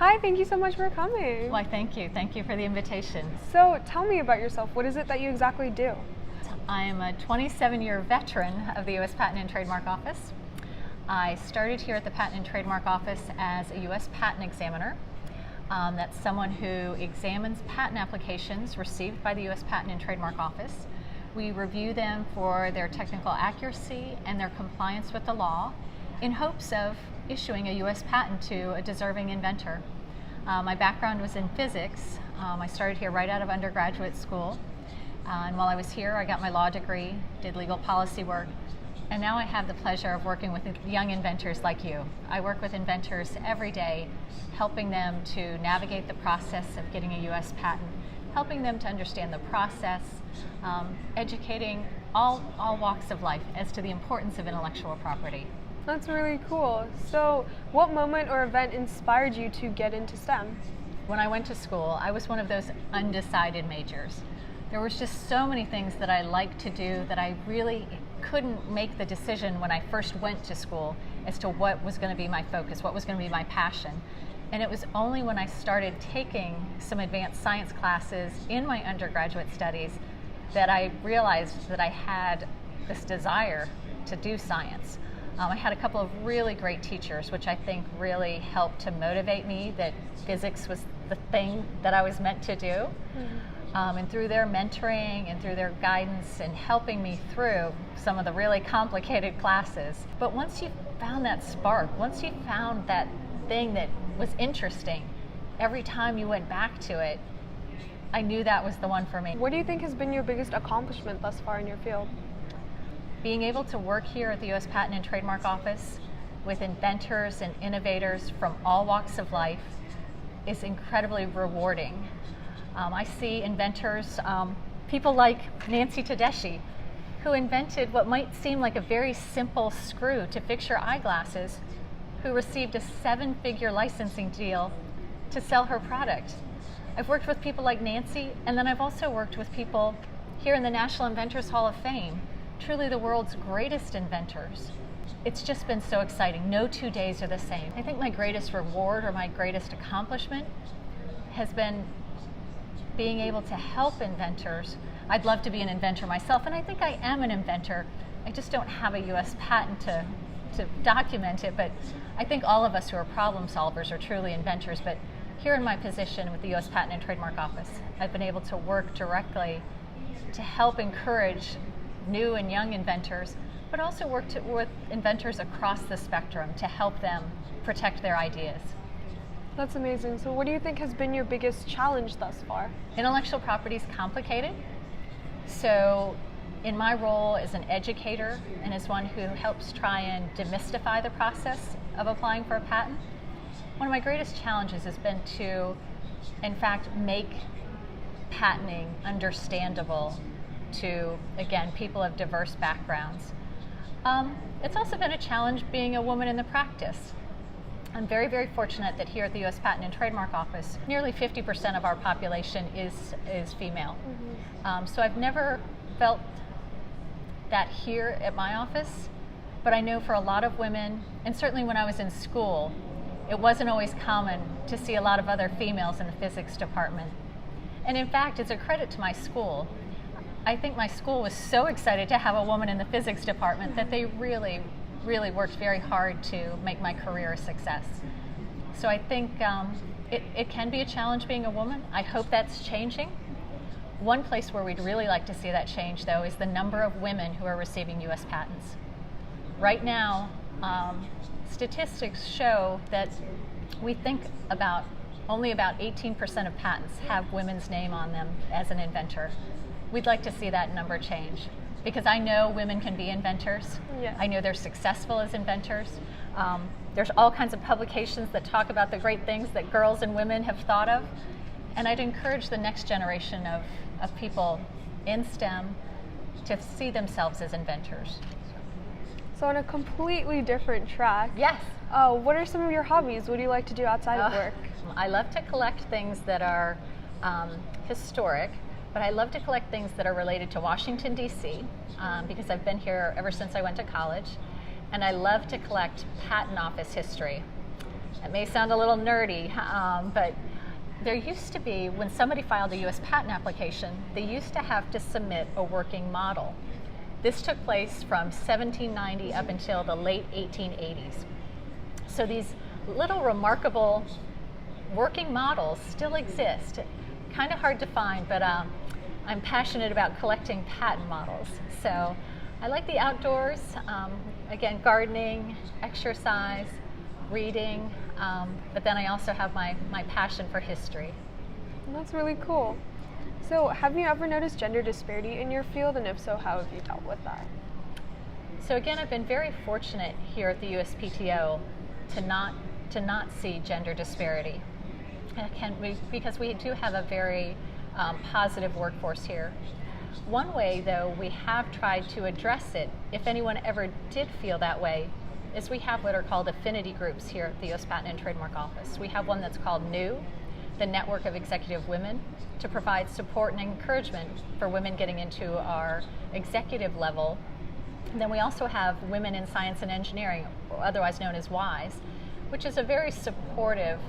Hi, thank you so much for coming. Why, thank you. Thank you for the invitation. So tell me about yourself. What is it that you exactly do? I am a 27-year veteran of the U.S. Patent and Trademark Office. I started here at the Patent and Trademark Office as a U.S. patent examiner. That's someone who examines patent applications received by the U.S. Patent and Trademark Office. We review them for their technical accuracy and their compliance with the law in hopes of issuing a U.S. patent to a deserving inventor. My background was in physics. I started here right out of undergraduate school. And while I was here, I got my law degree, did legal policy work, and now I have the pleasure of working with young inventors like you. I work with inventors every day, helping them to navigate the process of getting a U.S. patent, helping them to understand the process, educating all walks of life as to the importance of intellectual property. That's really cool. So what moment or event inspired you to get into STEM? When I went to school, I was one of those undecided majors. There was just so many things that I liked to do that I really couldn't make the decision when I first went to school as to what was going to be my focus, what was going to be my passion. And it was only when I started taking some advanced science classes in my undergraduate studies that I realized that I had this desire to do science. I had a couple of really great teachers, which I think really helped to motivate me that physics was the thing that I was meant to do. Mm-hmm. And through their mentoring and through their guidance and helping me through some of the really complicated classes. But once you found that spark, once you found that thing that was interesting, every time you went back to it, I knew that was the one for me. What do you think has been your biggest accomplishment thus far in your field? Being able to work here at the U.S. Patent and Trademark Office with inventors and innovators from all walks of life is incredibly rewarding. I see inventors, people like Nancy Tedeschi, who invented what might seem like a very simple screw to fix your eyeglasses, who received a 7-figure licensing deal to sell her product. I've worked with people like Nancy, and then I've also worked with people here in the National Inventors Hall of Fame, truly the world's greatest inventors. It's just been so exciting. No 2 days are the same. I think my greatest reward or my greatest accomplishment has been being able to help inventors. I'd love to be an inventor myself, and I think I am an inventor. I just don't have a U.S. patent to document it, but I think all of us who are problem solvers are truly inventors. But here in my position with the U.S. Patent and Trademark Office, I've been able to work directly to help encourage new and young inventors, but also work with inventors across the spectrum to help them protect their ideas. That's amazing. So what do you think has been your biggest challenge thus far? Intellectual property is complicated. So in my role as an educator and as one who helps try and demystify the process of applying for a patent, one of my greatest challenges has been to, in fact, make patenting understandable to, again, people of diverse backgrounds. It's also been a challenge being a woman in the practice. I'm very, very fortunate that here at the U.S. Patent and Trademark Office, nearly 50% of our population is female. Mm-hmm. So I've never felt that here at my office, but I know for a lot of women, and certainly when I was in school, it wasn't always common to see a lot of other females in the physics department. And in fact, it's a credit to my school. I think my school was so excited to have a woman in the physics department that they really worked very hard to make my career a success. So I think it can be a challenge being a woman. I hope that's changing. One place where we'd really like to see that change, though, is the number of women who are receiving U.S. patents. Right now, statistics show that we think only about 18% of patents have women's name on them as an inventor. We'd like to see that number change, because I know women can be inventors. Yeah. I know they're successful as inventors. There's all kinds of publications that talk about the great things that girls and women have thought of. And I'd encourage the next generation of people in STEM to see themselves as inventors. So on a completely different track. Yes. What are some of your hobbies? What do you like to do outside of work? I love to collect things that are historic. But I love to collect things that are related to Washington, D.C., because I've been here ever since I went to college. And I love to collect patent office history. It may sound a little nerdy, but there used to be, when somebody filed a US patent application, they used to have to submit a working model. This took place from 1790 up until the late 1880s. So these little remarkable working models still exist. Kind of hard to find, but I'm passionate about collecting patent models. So I like the outdoors, again, gardening, exercise, reading, but then I also have my passion for history. That's really cool. So have you ever noticed gender disparity in your field, and if so, how have you dealt with that? So again, I've been very fortunate here at the USPTO to not see gender disparity. Because we do have a very positive workforce here. One way, though, we have tried to address it, if anyone ever did feel that way, is we have what are called affinity groups here at the U.S. Patent and Trademark Office. We have one that's called NEW, the Network of Executive Women, to provide support and encouragement for women getting into our executive level. And then we also have Women in Science and Engineering, otherwise known as WISE, which is a very supportive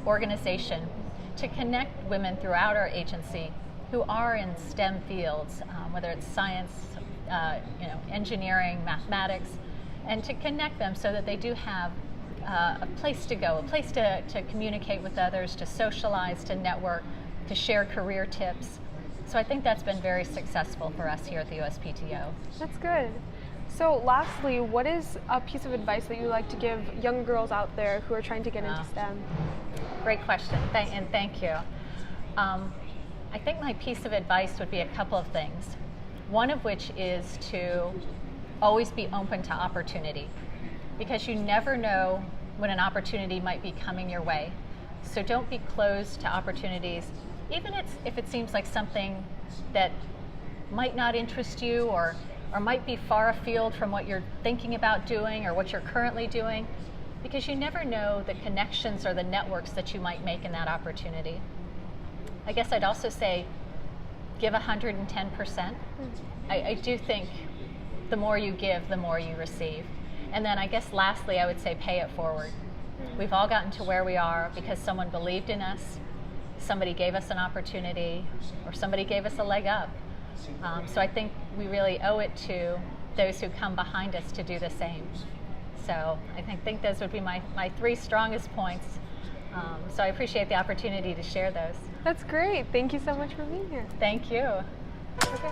organization to connect women throughout our agency who are in STEM fields, whether it's science, engineering, mathematics, and to connect them so that they do have a place to go, a place to communicate with others, to socialize, to network, to share career tips. So I think that's been very successful for us here at the USPTO. That's good. So lastly, what is a piece of advice that you like to give young girls out there who are trying to get into STEM? Great question, and thank you. I think my piece of advice would be a couple of things. One of which is to always be open to opportunity, because you never know when an opportunity might be coming your way. So don't be closed to opportunities, even if it seems like something that might not interest you or might be far afield from what you're thinking about doing or what you're currently doing, because you never know the connections or the networks that you might make in that opportunity. I guess I'd also say give 110%. I do think the more you give, the more you receive. And then I guess lastly, I would say pay it forward. We've all gotten to where we are because someone believed in us, somebody gave us an opportunity, or somebody gave us a leg up. So I think we really owe it to those who come behind us to do the same. So I think those would be my three strongest points. So I appreciate the opportunity to share those. That's great. Thank you so much for being here. Thank you. Okay.